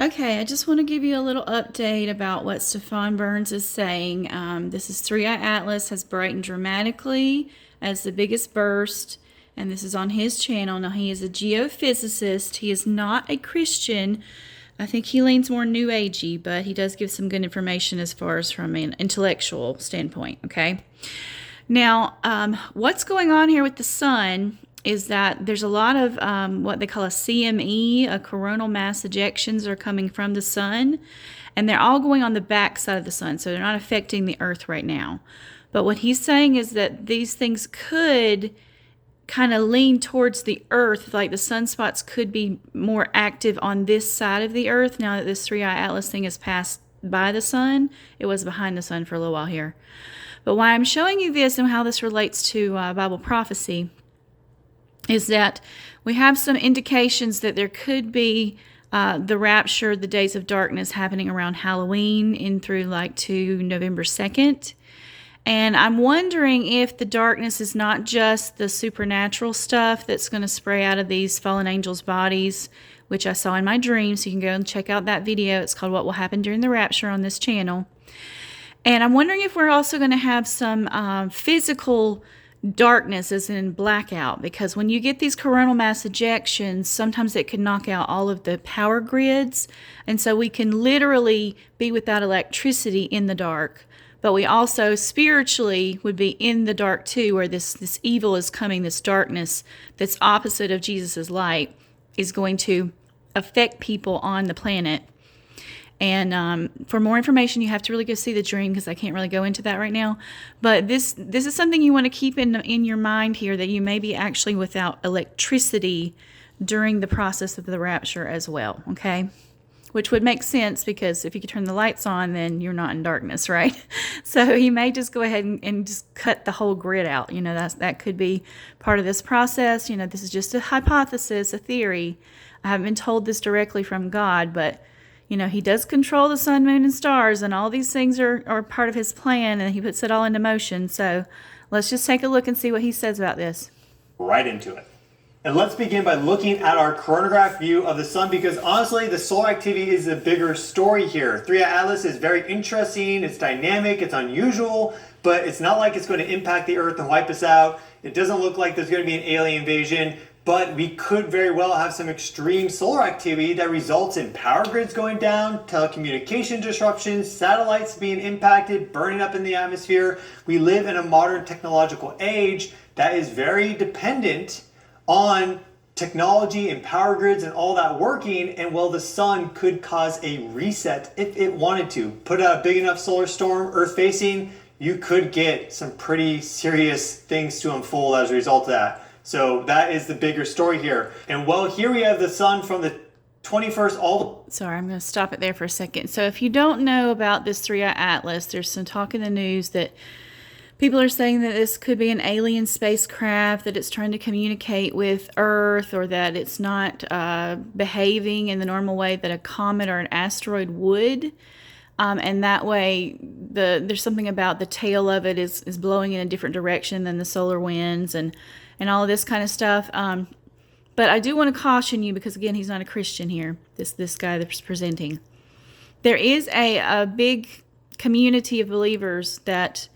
Okay, I just want to give you a little update about what Stefan Burns is saying. This is 3i Atlas has brightened dramatically as the biggest burst, and this is on his channel. Now, he is a geophysicist. He is not a Christian. I think he leans more New Agey, but he does give some good information as far as from an intellectual standpoint, okay? Now, what's going on here with the sun is that there's a lot of what they call a CME, a coronal mass ejections are coming from the sun, and they're all going on the back side of the sun, so they're not affecting the earth right now. But what he's saying is that these things could kind of lean towards the earth, like the sunspots could be more active on this side of the earth now that this 3i Atlas thing has passed by the sun. It was behind the sun for a little while here. But why I'm showing you this and how this relates to Bible prophecy is that we have some indications that there could be the rapture, the days of darkness happening around Halloween in through like to November 2nd. And I'm wondering if the darkness is not just the supernatural stuff that's going to spray out of these fallen angels' bodies, which I saw in my dream. So you can go and check out that video. It's called What Will Happen During the Rapture on this channel. And I'm wondering if we're also going to have some physical darkness as in blackout, because when you get these coronal mass ejections, sometimes it can knock out all of the power grids, and so we can literally be without electricity in the dark, but we also spiritually would be in the dark too, where this evil is coming, this darkness that's opposite of Jesus's light is going to affect people on the planet. And for more information, you have to really go see the dream, because I can't really go into that right now. But this is something you want to keep in your mind here, that you may be actually without electricity during the process of the rapture as well, okay? Which would make sense, because if you could turn the lights on, then you're not in darkness, right? So he may just go ahead and just cut the whole grid out. You know, that could be part of this process. You know, this is just a hypothesis, a theory. I haven't been told this directly from God, but you know, he does control the sun, moon, and stars, and all these things are part of his plan, and he puts it all into motion. So let's just take a look and see what he says about this. Right into it. And let's begin by looking at our coronagraph view of the sun, because honestly, the solar activity is the bigger story here. 3i Atlas is very interesting, it's dynamic, it's unusual, but it's not like it's going to impact the Earth and wipe us out. It doesn't look like there's going to be an alien invasion. But we could very well have some extreme solar activity that results in power grids going down, telecommunication disruptions, satellites being impacted, burning up in the atmosphere. We live in a modern technological age that is very dependent on technology and power grids and all that working. And well, the sun could cause a reset if it wanted to. Put out a big enough solar storm, Earth facing, you could get some pretty serious things to unfold as a result of that. So that is the bigger story here. And well, here we have the sun from the 21st Sorry, I'm going to stop it there for a second. So if you don't know about this 3i Atlas, there's some talk in the news that people are saying that this could be an alien spacecraft, that it's trying to communicate with Earth, or that it's not behaving in the normal way that a comet or an asteroid would. And that way, there's something about the tail of it is blowing in a different direction than the solar winds and all of this kind of stuff. But I do want to caution you, because again, he's not a Christian here, this guy that's presenting. There is a big community of believers that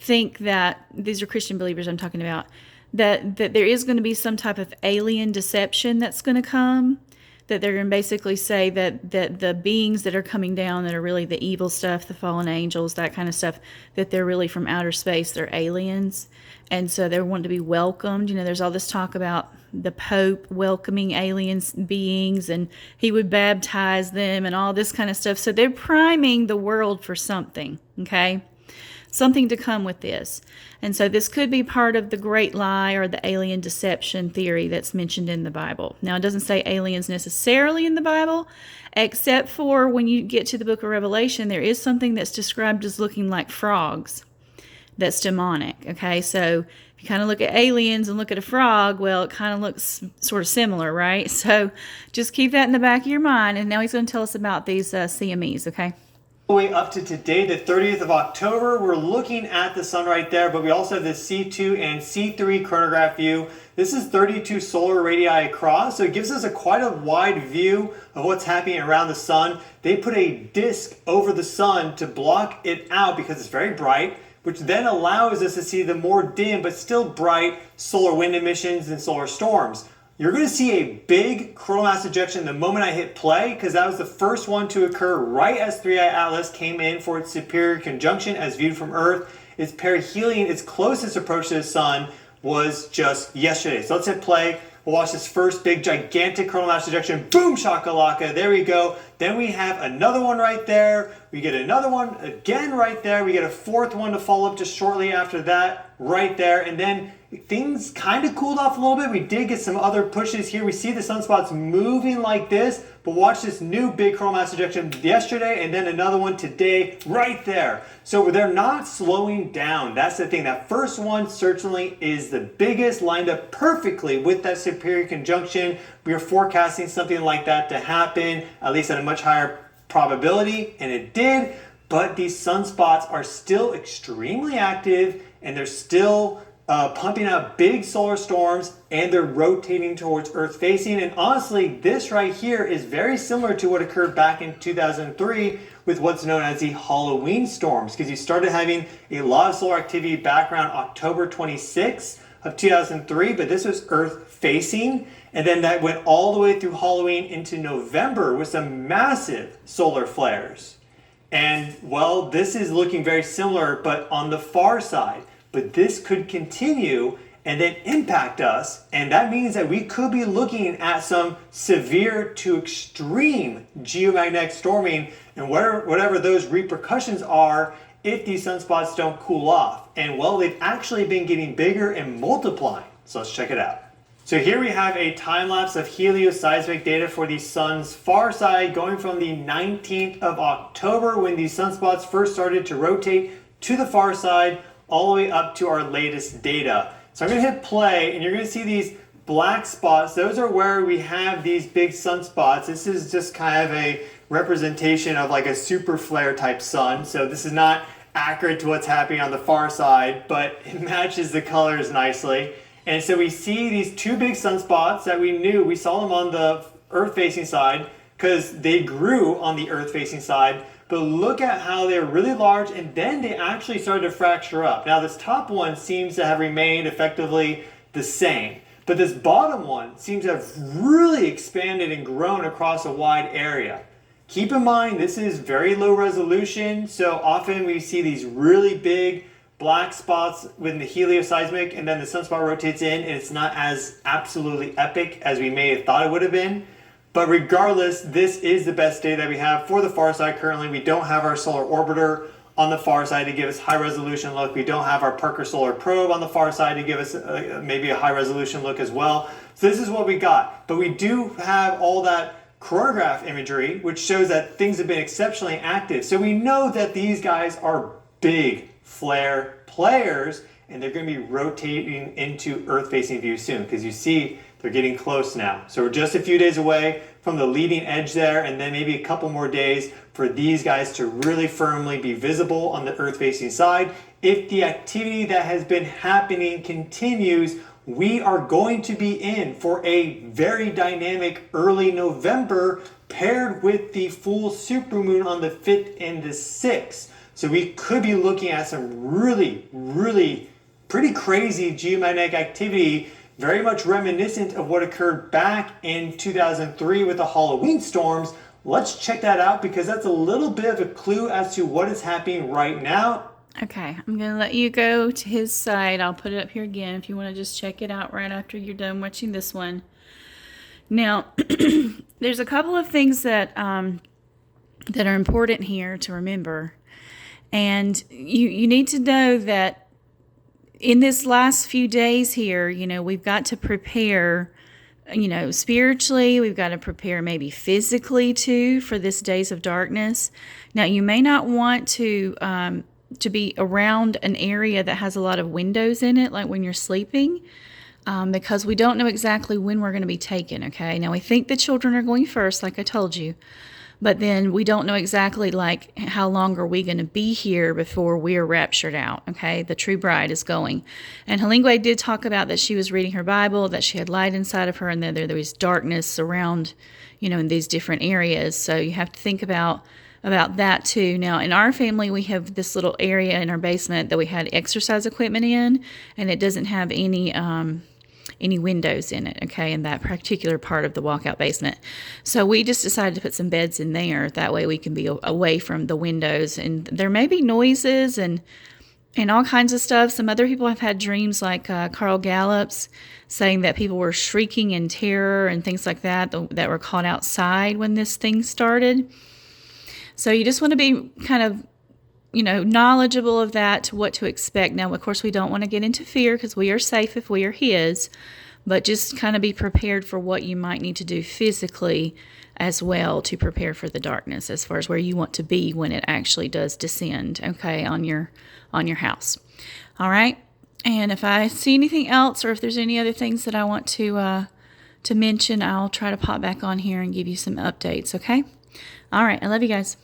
think that, these are Christian believers I'm talking about, that there is going to be some type of alien deception that's going to come, that they're going to basically say that the beings that are coming down that are really the evil stuff, the fallen angels, that kind of stuff, that they're really from outer space, they're aliens. And so they want to be welcomed. You know, there's all this talk about the Pope welcoming alien beings, and he would baptize them and all this kind of stuff. So they're priming the world for something, okay? Something to come with this. And so this could be part of the great lie or the alien deception theory that's mentioned in the Bible. Now, it doesn't say aliens necessarily in the Bible, except for when you get to the book of Revelation, there is something that's described as looking like frogs that's demonic, okay? So if you kind of look at aliens and look at a frog, well, it kind of looks sort of similar, right? So just keep that in the back of your mind. And now he's going to tell us about these CMEs, okay? the way up to today, the 30th of October. We're looking at the sun right there, but we also have the C2 and C3 chronograph view. This is 32 solar radii across, so it gives us quite a wide view of what's happening around the sun. They put a disk over the sun to block it out because it's very bright, which then allows us to see the more dim but still bright solar wind emissions and solar storms. You're going to see a big coronal mass ejection the moment I hit play, because that was the first one to occur right as 3i Atlas came in for its superior conjunction as viewed from Earth. Its perihelion, its closest approach to the sun, was just yesterday. So let's hit play. We'll watch this first big gigantic coronal mass ejection. Boom shakalaka. There we go. Then we have another one right there. We get another one again right there. We get a fourth one to follow up just shortly after that right there. And then things kind of cooled off a little bit. We did get some other pushes here. We see the sunspots moving like this, but watch this new big coronal mass ejection yesterday and then another one today right there. So they're not slowing down. That's the thing. That first one certainly is the biggest, lined up perfectly with that superior conjunction. We are forecasting something like that to happen, at least at a much higher probability, and it did. But these sunspots are still extremely active, and they're still pumping out big solar storms, and they're rotating towards Earth facing. And honestly, this right here is very similar to what occurred back in 2003 with what's known as the Halloween storms, because you started having a lot of solar activity back around October 26th of 2003, but this was Earth facing. And then that went all the way through Halloween into November with some massive solar flares. And well, this is looking very similar, but on the far side. But this could continue and then impact us. And that means that we could be looking at some severe to extreme geomagnetic storming and whatever those repercussions are if these sunspots don't cool off. And well, they've actually been getting bigger and multiplying. So let's check it out. So here we have a time lapse of helioseismic data for the sun's far side going from the 19th of October when these sunspots first started to rotate to the far side all the way up to our latest data. So I'm going to hit play and you're going to see these black spots. Those are where we have these big sunspots. This is just kind of a representation of like a super flare type sun. So this is not accurate to what's happening on the far side, but it matches the colors nicely. And so we see these two big sunspots that we saw them on the Earth facing side because they grew on the Earth facing side. But look at how they're really large and then they actually started to fracture up. Now this top one seems to have remained effectively the same, but this bottom one seems to have really expanded and grown across a wide area. Keep in mind, this is very low resolution, so often we see these really big black spots with the helioseismic and then the sunspot rotates in and it's not as absolutely epic as we may have thought it would have been. But regardless, this is the best data that we have for the far side currently. We don't have our solar orbiter on the far side to give us high resolution look. We don't have our Parker Solar Probe on the far side to give us maybe a high resolution look as well. So this is what we got. But we do have all that coronagraph imagery, which shows that things have been exceptionally active. So we know that these guys are big flare players and they're going to be rotating into Earth-facing view soon because you see they're getting close now. So we're just a few days away from the leading edge there and then maybe a couple more days for these guys to really firmly be visible on the Earth-facing side. If the activity that has been happening continues, we are going to be in for a very dynamic early November paired with the full supermoon on the 5th and the 6th. So we could be looking at some really, really pretty crazy geomagnetic activity, very much reminiscent of what occurred back in 2003 with the Halloween storms. Let's check that out because that's a little bit of a clue as to what is happening right now. Okay, I'm going to let you go to his side. I'll put it up here again if you want to just check it out right after you're done watching this one. Now, there's a couple of things that that are important here to remember. And you need to know that in this last few days here, we've got to prepare, spiritually. We've got to prepare maybe physically too for this days of darkness. Now, you may not want to be around an area that has a lot of windows in it, like when you're sleeping, because we don't know exactly when we're going to be taken, okay? Now, we think the children are going first, like I told you. but then we don't know exactly like how long are we going to be here before we're raptured out. Okay, the true bride is going. And Helingway did talk about that she was reading her Bible, that she had light inside of her, and that there was darkness around, in these different areas. So you have to think about that too. Now, in our family, we have this little area in our basement that we had exercise equipment in, and it doesn't have any windows in it, okay, in that particular part of the walkout basement. So we just decided to put some beds in there. That way we can be away from the windows. And there may be noises and all kinds of stuff. Some other people have had dreams like Carl Gallup's, saying that people were shrieking in terror and things like that were caught outside when this thing started. So you just want to be kind of knowledgeable of that, to what to expect. Now, of course, we don't want to get into fear because we are safe if we are His, but just kind of be prepared for what you might need to do physically as well to prepare for the darkness, as far as where you want to be when it actually does descend, okay, on your house. All right. And if I see anything else, or if there's any other things that I want to mention, I'll try to pop back on here and give you some updates, okay? All right. I love you guys.